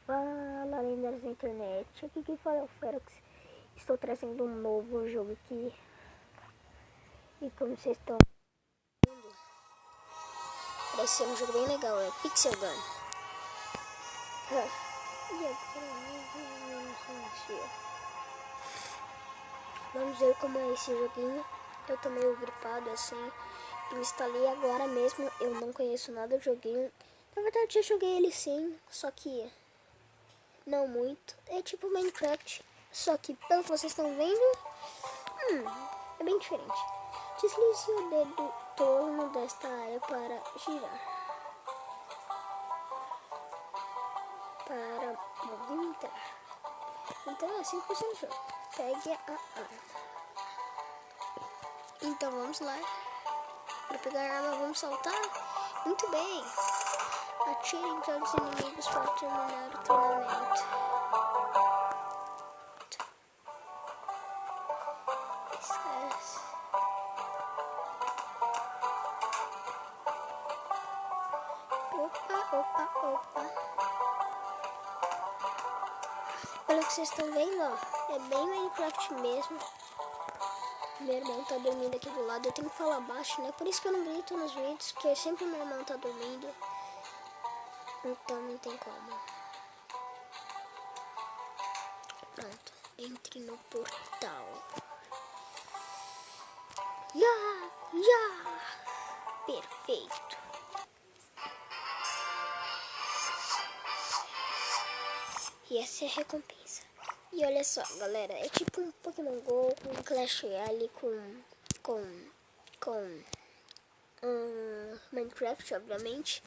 Fala, lendas da internet, aqui quem fala é o Ferox. Estou trazendo um novo jogo aqui. E como vocês estão vendo, parece ser um jogo bem legal, é Pixel Gun. Vamos ver como é esse joguinho. Eu tô meio gripado assim. Eu instalei agora mesmo, eu não conheço nada do joguinho. Na verdade já joguei ele sim, só que não muito. É tipo Minecraft, só que pelo que vocês estão vendo, é bem diferente. Deslize o dedo torno desta área para girar. Para movimentar. Então é assim que funciona o jogo. Pegue a arma. Então vamos lá. Para pegar a arma vamos saltar. Muito bem. Atire em todos os inimigos para terminar o treinamento. Esquece. Opa. Pelo que vocês estão vendo, ó, é bem Minecraft mesmo. Meu irmão tá dormindo aqui do lado, eu tenho que falar baixo, né? Por isso que eu não grito nos vídeos, porque sempre meu irmão tá dormindo. Então não tem como. Pronto, entre no portal. Já! Perfeito. E essa é a recompensa. E olha só, galera, é tipo um Pokémon GO com Clash Royale com Minecraft, obviamente,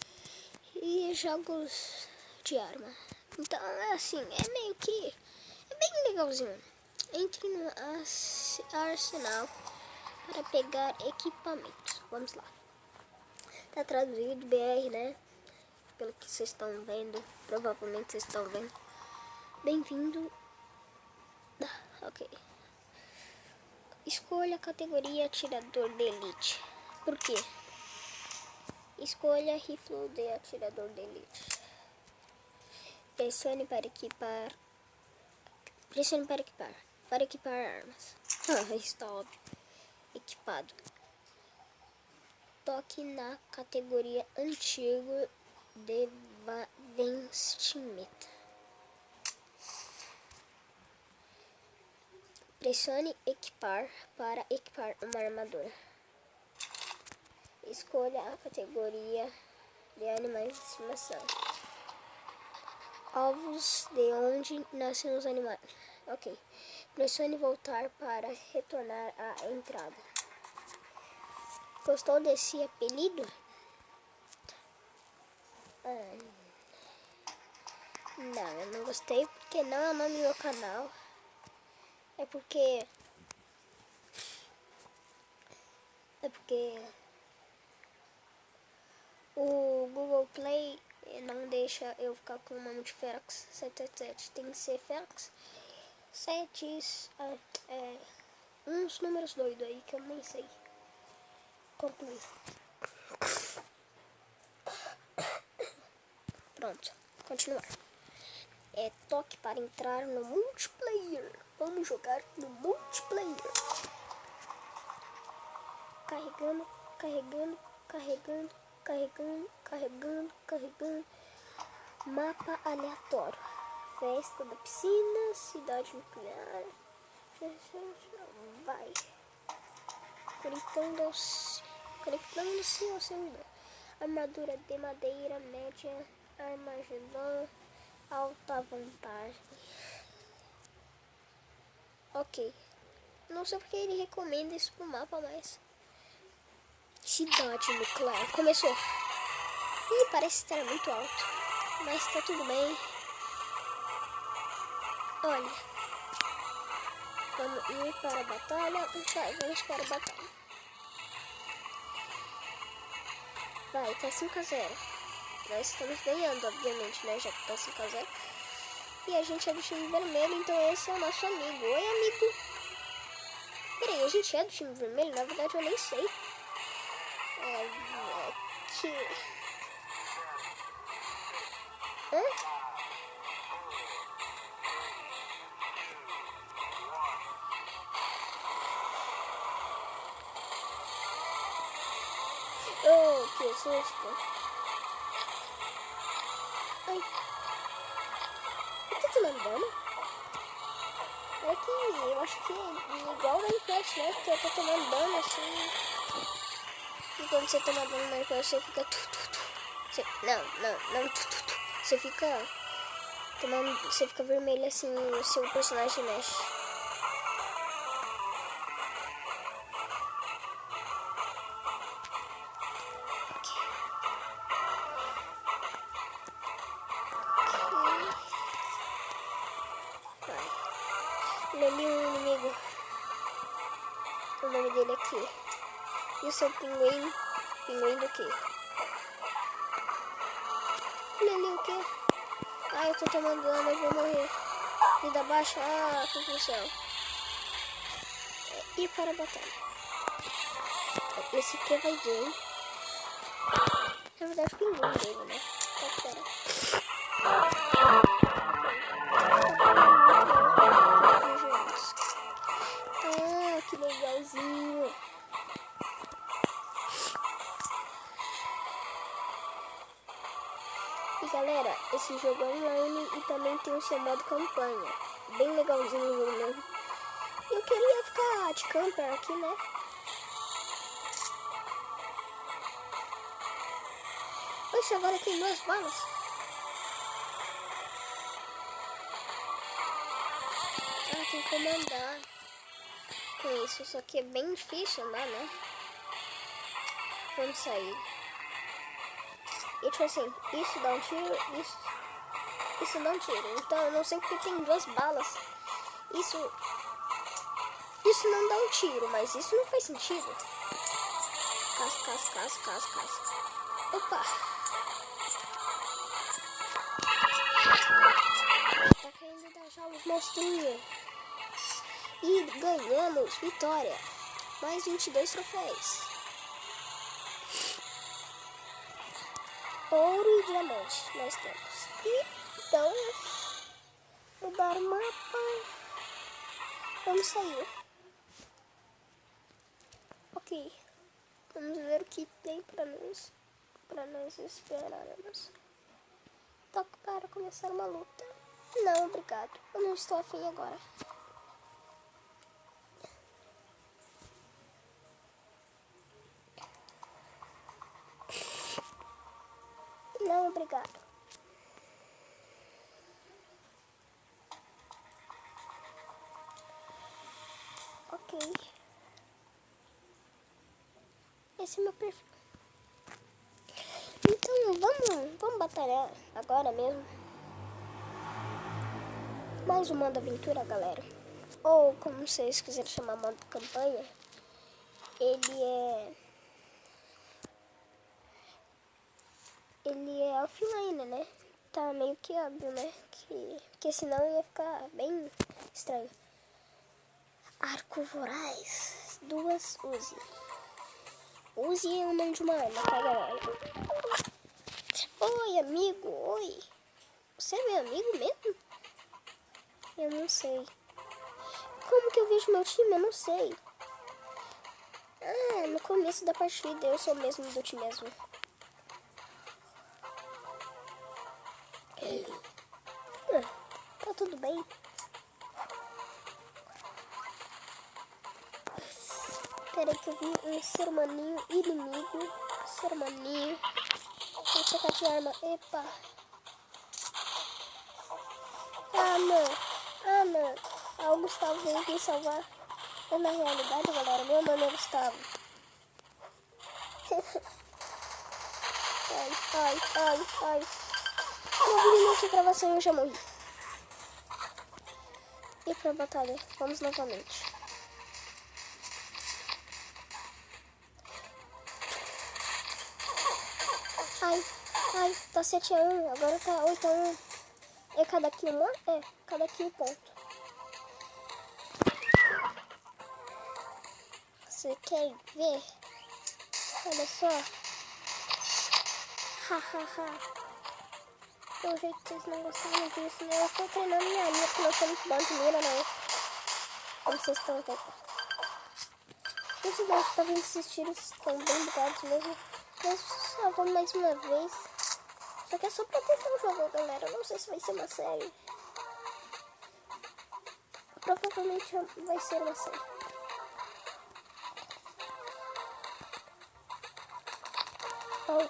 e jogos de arma. Então é assim, é meio que é bem legalzinho. Entre no arsenal para pegar equipamentos. Vamos lá. Tá traduzido BR, né? Pelo que vocês estão vendo, provavelmente vocês estão vendo. Bem-vindo. Ok. Escolha a categoria atirador de elite. Por quê? Escolha rifle de atirador de elite. Pressione para equipar. Para equipar armas. Está óbvio. Equipado. Toque na categoria antigo de vestimenta. Pressione equipar para equipar uma armadura. Escolha a categoria de animais de estimação. Ovos de onde nascem os animais. Ok. Pressione voltar para retornar à entrada. Gostou desse apelido? Não, eu não gostei porque não é o nome do meu canal. É porque o Google Play não deixa eu ficar com o nome de Ferox 777. Tem que ser Ferox 7, uns números doidos aí que eu nem sei concluir. Pronto, continuar. Toque para entrar no multiplayer. Vamos jogar no multiplayer. Carregando. Mapa aleatório. Festa da piscina, cidade nuclear. Vai. Conectando-se ao servidor. Armadura de madeira média. Armagedon. Alta vantagem. Ok. Não sei porque ele recomenda isso pro mapa, mas... Cidade nuclear. Começou. Ih, parece estar muito alto. Mas tá tudo bem. Olha. Vamos ir para a batalha. Vamos para a batalha. Vai, tá 5-0. Nós estamos ganhando, obviamente, né? Já que tá 5-0. E a gente é do time vermelho, então esse é o nosso amigo. Oi, amigo. Peraí, a gente é do time vermelho? Na verdade, eu nem sei. que susto. Ai. Eu tô tomando dano? É que eu acho que é igual no Minecraft, né? Porque eu tô tomando dano assim. E quando você toma dano no Minecraft, você fica... Não. Você fica... Você fica vermelho assim, o seu personagem mexe. Ele é um inimigo. O nome dele aqui. E o seu pinguim? Pinguim do quê? Olha ali o quê? Ah, eu tô tomando dano, eu vou morrer. Vida baixa, fui pro céu. E para a batalha. Esse aqui vai ver, hein? Na verdade, o pinguim dele, né? Tá, pera. Ah, que legalzinho. E galera, esse jogo é online e também tem o seu modo campanha. Bem legalzinho o jogo mesmo. Eu queria ficar de camper aqui, né? Poxa, agora tem 2 balas. Ah, tem como andar com isso. Isso aqui é bem difícil andar, né? Vamos sair. E tipo assim, isso dá um tiro, isso dá um tiro. Então eu não sei porque tem 2 balas. Isso não dá um tiro, mas isso não faz sentido. Casca. Opa! Tá caindo da jaula os monstrinhos. E ganhamos vitória. Mais 22 troféus. Ouro e diamante nós temos. E então, mudar o mapa. Vamos sair. Ok. Vamos ver o que tem para nós esperarmos. Toque para começar uma luta. Não, obrigado. Eu não estou afim agora. Não, obrigado. Ok. Esse é meu perfil. Então vamos batalhar agora mesmo. Mais um modo aventura, galera. Ou como vocês quiserem chamar, modo campanha. Ele é offline, né? Tá meio que óbvio, né? Porque senão ia ficar bem estranho. Arco voraz. 2 Uzi. Uzi é o nome de uma arma, tá, galera? Oi, amigo. Oi. Você é meu amigo mesmo? Eu não sei. Como que eu vejo meu time? Eu não sei. Ah, no começo da partida eu sou mesmo do time azul. Tá tudo bem. Peraí que eu vi um ser humaninho inimigo. Ser humaninho. Vou trocar de arma. Epa. Ah, não. Ah, o Gustavo veio aqui salvar. Mas na realidade, galera, meu nome é Gustavo. Ai. Eu vi nessa gravação e eu já morri. E pra batalha, vamos novamente. Ai, tá 7-1, agora tá 8-1. É cada kill, mano? É, cada kill ponto. Você quer ver? Olha só. Pelo jeito que vocês não gostaram disso, né? Eu tô treinando minha linha, porque não sou muito bom de mira, não. Como vocês estão vendo. Esse daqui tá vendo esses tiros, estão bem bugados mesmo. Mas só vamos mais uma vez. Só que é só pra testar o jogo, galera. Eu não sei se vai ser uma série. Provavelmente vai ser uma série. Oh.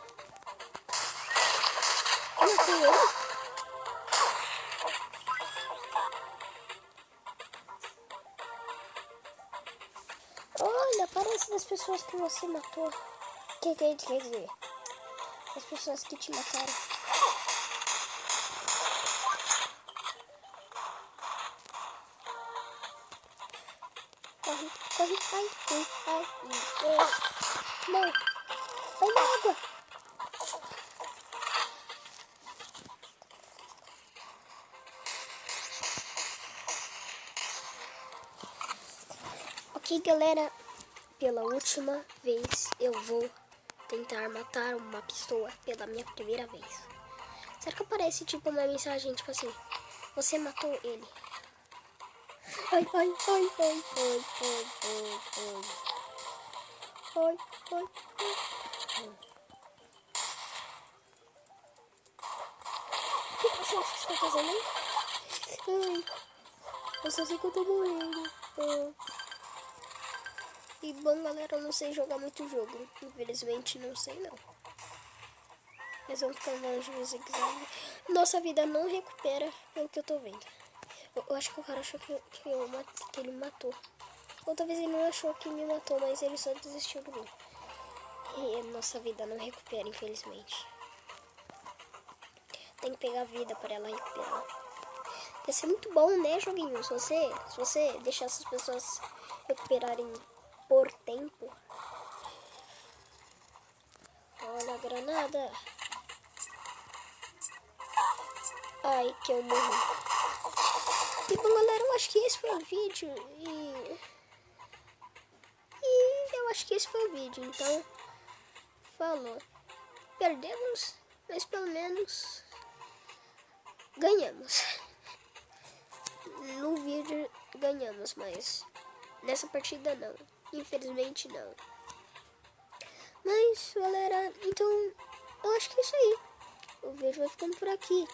Eu matei ele. Olha, parece das pessoas que você matou. Quer dizer, as pessoas que te mataram. Corre, corre, ai, ai, ai. Não, vai na água. Ok, galera, pela última vez eu vou tentar matar uma pessoa pela minha primeira vez. Será que aparece tipo uma mensagem tipo assim, você matou ele? Ai, ai, ai, ai, ai, ai, ai, ai. Ai, ai, ai. O que você acha que você tá fazendo aí? Ai, eu só sei que eu tô morrendo. Ai. E bom, galera, eu não sei jogar muito jogo. Infelizmente, não sei não. Eles vão ficar longe no zigue-zague. Nossa vida não recupera, pelo que eu tô vendo. Eu acho que o cara achou que ele me matou. Ou talvez ele não achou que me matou, mas ele só desistiu de mim. E a nossa vida não recupera, infelizmente. Tem que pegar a vida para ela recuperar. Vai ser muito bom, né, joguinho? Se você deixar essas pessoas recuperarem por tempo. Olha a granada. Ai, que eu morri. E bom, galera, eu acho que esse foi o vídeo. E eu acho que esse foi o vídeo. Então, falou. Perdemos, mas pelo menos ganhamos. No vídeo ganhamos, mas nessa partida não. Infelizmente não. Mas, galera, então eu acho que é isso aí. O vídeo vai ficando por aqui.